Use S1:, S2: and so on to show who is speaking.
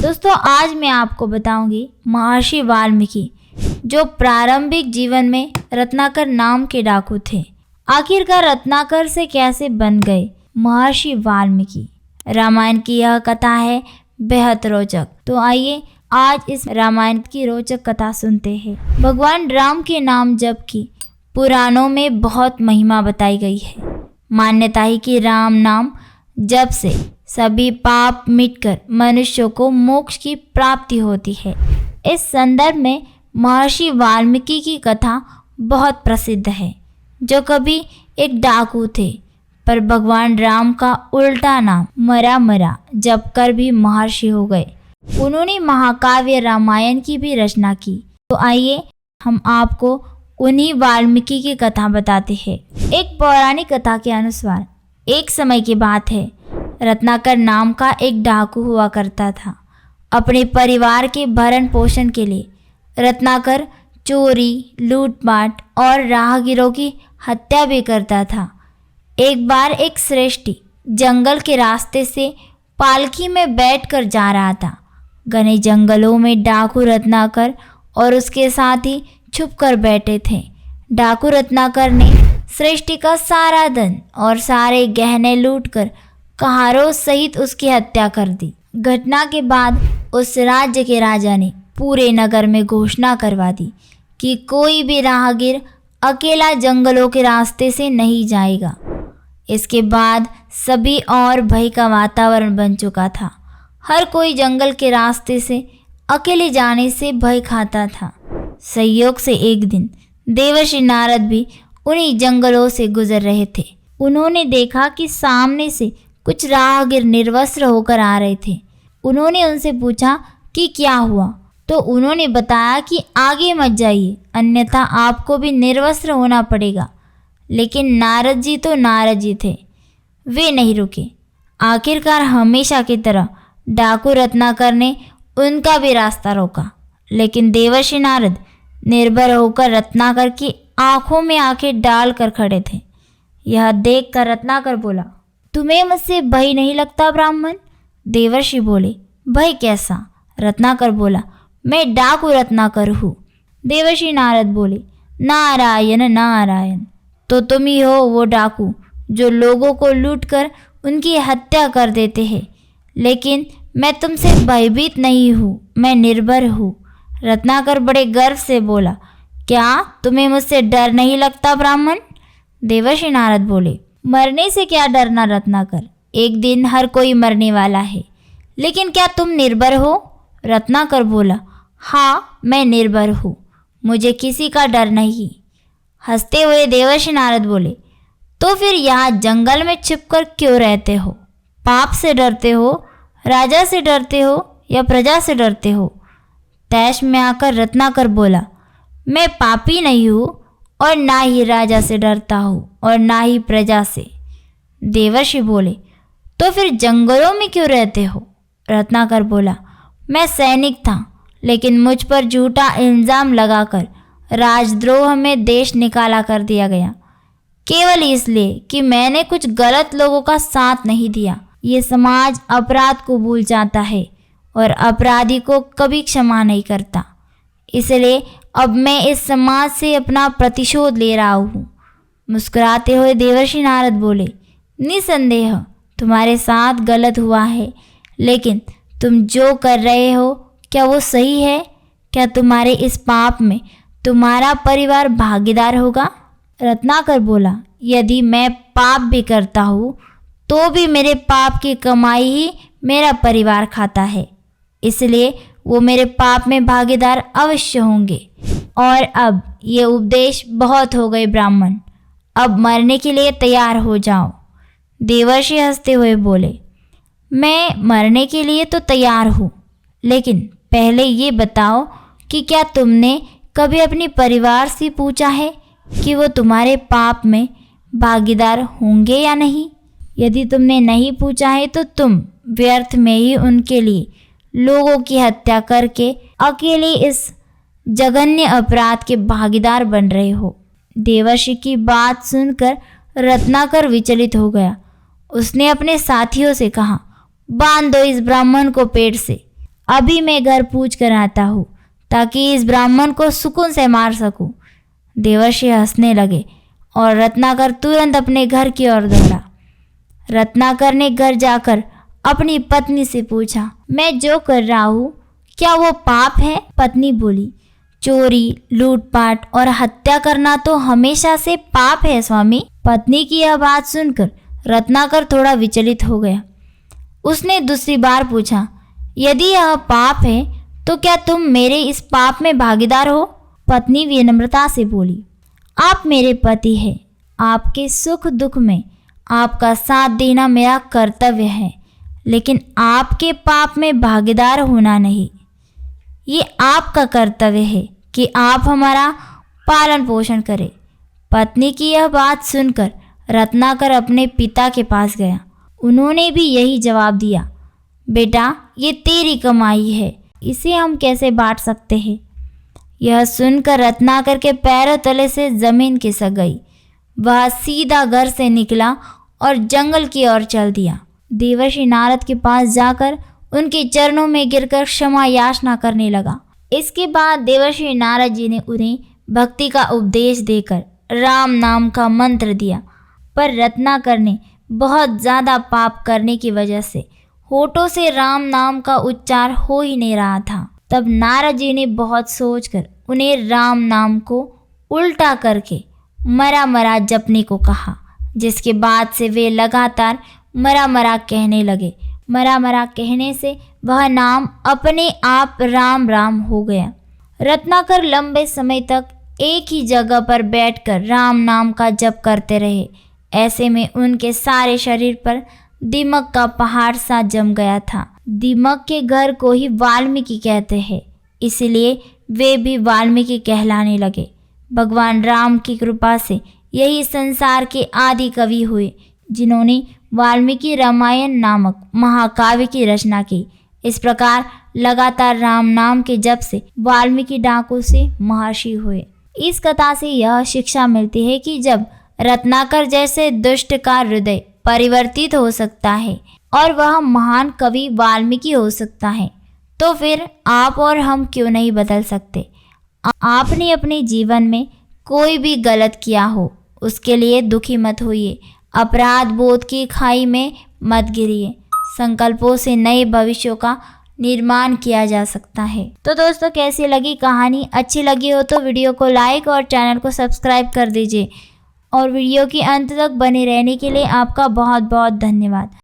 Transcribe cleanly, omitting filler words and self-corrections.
S1: दोस्तों, आज मैं आपको बताऊंगी महर्षि वाल्मीकि, जो प्रारंभिक जीवन में रत्नाकर नाम के डाकू थे, आखिरकार रत्नाकर से कैसे बन गए महर्षि वाल्मीकि। रामायण की यह कथा है बेहद रोचक। तो आइए आज इस रामायण की रोचक कथा सुनते हैं। भगवान राम के नाम जप की पुराणों में बहुत महिमा बताई गई है। मान्यता है कि राम नाम जप से सभी पाप मिटकर मनुष्यों को मोक्ष की प्राप्ति होती है। इस संदर्भ में महर्षि वाल्मीकि की कथा बहुत प्रसिद्ध है, जो कभी एक डाकू थे, पर भगवान राम का उल्टा नाम मरा जप कर भी महर्षि हो गए। उन्होंने महाकाव्य रामायण की भी रचना की। तो आइए हम आपको उन्हीं वाल्मीकि की कथा बताते हैं। एक पौराणिक कथा के अनुसार एक समय की बात है, रत्नाकर नाम का एक डाकू हुआ करता था। अपने परिवार के भरण पोषण के लिए रत्नाकर चोरी, लूटपाट और राहगीरों की हत्या भी करता था। एक बार एक श्रेष्ठी जंगल के रास्ते से पालकी में बैठकर जा रहा था। घने जंगलों में डाकू रत्नाकर और उसके साथी छुप कर बैठे थे। डाकू रत्नाकर ने श्रेष्ठी का सारा धन और सारे गहने लूटकर कहारों सहित उसकी हत्या कर दी। घटना के बाद उस राज्य के राजा ने पूरे नगर में घोषणा करवा दी कि कोई भी राहगीर अकेला जंगलों के रास्ते से नहीं जाएगा। इसके बाद सभी और भय का वातावरण बन चुका था। हर कोई जंगल के रास्ते से अकेले जाने से भय खाता था। संयोग से एक दिन देवर्षि नारद भी उन्हीं जंगलों से गुजर रहे थे। उन्होंने देखा कि सामने से कुछ राहगीर निर्वस्त्र होकर आ रहे थे। उन्होंने उनसे पूछा कि क्या हुआ, तो उन्होंने बताया कि आगे मत जाइए, अन्यथा आपको भी निर्वस्त्र होना पड़ेगा। लेकिन नारद जी तो नारद जी थे, वे नहीं रुके। आखिरकार हमेशा की तरह डाकू रत्नाकर ने उनका भी रास्ता रोका, लेकिन देवर्षि नारद निर्भय होकर रत्नाकर की आंखों में आंखें डालकर खड़े थे। यह देखकर रत्नाकर बोला, तुम्हें मुझसे भय नहीं लगता ब्राह्मण? देवर्षि बोले, भय कैसा? रत्नाकर बोला, मैं डाकू रत्नाकर हूँ। देवर्षि नारद बोले, नारायण नारायण, तो तुम ही हो वो डाकू जो लोगों को लूटकर उनकी हत्या कर देते हैं। लेकिन मैं तुमसे भयभीत नहीं हूँ, मैं निर्भय हूँ। रत्नाकर बड़े गर्व से बोला, क्या तुम्हें मुझसे डर नहीं लगता ब्राह्मण? देवर्षि नारद बोले, मरने से क्या डरना रत्नाकर, एक दिन हर कोई मरने वाला है। लेकिन क्या तुम निर्भय हो? रत्नाकर बोला, हाँ मैं निर्भय हूँ, मुझे किसी का डर नहीं। हंसते हुए देवर्षि नारद बोले, तो फिर यहाँ जंगल में छिपकर क्यों रहते हो? पाप से डरते हो, राजा से डरते हो या प्रजा से डरते हो? तैश में आकर रत्नाकर बोला, मैं पापी नहीं हूँ और ना ही राजा से डरता हूँ और ना ही प्रजा से। देवर्षि बोले, तो फिर जंगलों में क्यों रहते हो? रत्नाकर बोला, मैं सैनिक था, लेकिन मुझ पर झूठा इल्ज़ाम लगाकर राजद्रोह में देश निकाला कर दिया गया, केवल इसलिए कि मैंने कुछ गलत लोगों का साथ नहीं दिया। ये समाज अपराध को भूल जाता है और अपराधी को कभी क्षमा नहीं करता। इसलिए अब मैं इस समाज से अपना प्रतिशोध ले रहा हूँ। मुस्कुराते हुए देवर्षि नारद बोले, निसंदेह तुम्हारे साथ गलत हुआ है, लेकिन तुम जो कर रहे हो क्या वो सही है? क्या तुम्हारे इस पाप में तुम्हारा परिवार भागीदार होगा? रत्नाकर बोला, यदि मैं पाप भी करता हूँ तो भी मेरे पाप की कमाई ही मेरा परिवार खाता है, इसलिए वो मेरे पाप में भागीदार अवश्य होंगे। और अब ये उपदेश बहुत हो गए ब्राह्मण, अब मरने के लिए तैयार हो जाओ। देवर्षि हंसते हुए बोले, मैं मरने के लिए तो तैयार हूँ, लेकिन पहले ये बताओ कि क्या तुमने कभी अपने परिवार से पूछा है कि वो तुम्हारे पाप में भागीदार होंगे या नहीं? यदि तुमने नहीं पूछा है तो तुम व्यर्थ में ही उनके लिए लोगों की हत्या करके अकेले इस जघन्य अपराध के भागीदार बन रहे हो। देवर्षि की बात सुनकर रत्नाकर विचलित हो गया। उसने अपने साथियों से कहा, बांध दो इस ब्राह्मण को पेड़ से। अभी मैं घर पूछ कर आता हूँ ताकि इस ब्राह्मण को सुकून से मार सकूं। देवर्षि हंसने लगे और रत्नाकर तुरंत अपने घर की ओर दौड़ा। रत्नाकर ने घर जाकर अपनी पत्नी से पूछा, मैं जो कर रहा हूँ क्या वो पाप है? पत्नी बोली, चोरी, लूटपाट और हत्या करना तो हमेशा से पाप है स्वामी। पत्नी की यह बात सुनकर रत्नाकर थोड़ा विचलित हो गया। उसने दूसरी बार पूछा, यदि यह पाप है तो क्या तुम मेरे इस पाप में भागीदार हो? पत्नी विनम्रता से बोली, आप मेरे पति हैं, आपके सुख दुख में आपका साथ देना मेरा कर्तव्य है, लेकिन आपके पाप में भागीदार होना नहीं। ये आपका कर्तव्य है कि आप हमारा पालन पोषण करें। पत्नी की यह बात सुनकर रत्नाकर अपने पिता के पास गया। उन्होंने भी यही जवाब दिया, बेटा ये तेरी कमाई है, इसे हम कैसे बांट सकते हैं? यह सुनकर रत्नाकर के पैरों तले से जमीन खिसक गई। वह सीधा घर से निकला और जंगल की ओर चल दिया। देवर्षि नारद के पास जाकर उनके चरणों में गिरकर क्षमा याचना करने लगा। इसके बाद देवर्षि नारद जी ने उन्हें भक्ति का उपदेश देकर राम नाम का मंत्र दिया, पर रत्नाकर ने बहुत ज़्यादा पाप करने की वजह से होठों से राम नाम का उच्चार हो ही नहीं रहा था। तब नारद जी ने बहुत सोचकर उन्हें राम नाम को उल्टा करके मरा मरा जपने को कहा, जिसके बाद से वे लगातार मरा मरा कहने लगे। मरा मरा कहने से वह नाम अपने आप राम राम हो गया। रत्नाकर लंबे समय तक एक ही जगह पर बैठकर राम नाम का जप करते रहे। ऐसे में उनके सारे शरीर पर दिमक का पहाड़ सा जम गया था। दिमक के घर को ही वाल्मीकि कहते हैं, इसलिए वे भी वाल्मीकि कहलाने लगे। भगवान राम की कृपा से यही संसार के आदि कवि हुए, जिन्होंने वाल्मीकि रामायण नामक महाकाव्य की रचना की। इस प्रकार लगातार राम नाम के जप से वाल्मीकि डाकू से महर्षि हुए। इस कथा से यह शिक्षा मिलती है कि जब रत्नाकर जैसे दुष्ट का हृदय परिवर्तित हो सकता है और वह महान कवि वाल्मीकि हो सकता है, तो फिर आप और हम क्यों नहीं बदल सकते? आपने अपने जीवन में कोई भी गलत किया हो, उसके लिए दुखी मत होइए, अपराध बोध की खाई में मत गिरिए। संकल्पों से नए भविष्यों का निर्माण किया जा सकता है। तो दोस्तों, कैसी लगी कहानी? अच्छी लगी हो तो वीडियो को लाइक और चैनल को सब्सक्राइब कर दीजिए और वीडियो के अंत तक बने रहने के लिए आपका बहुत बहुत धन्यवाद।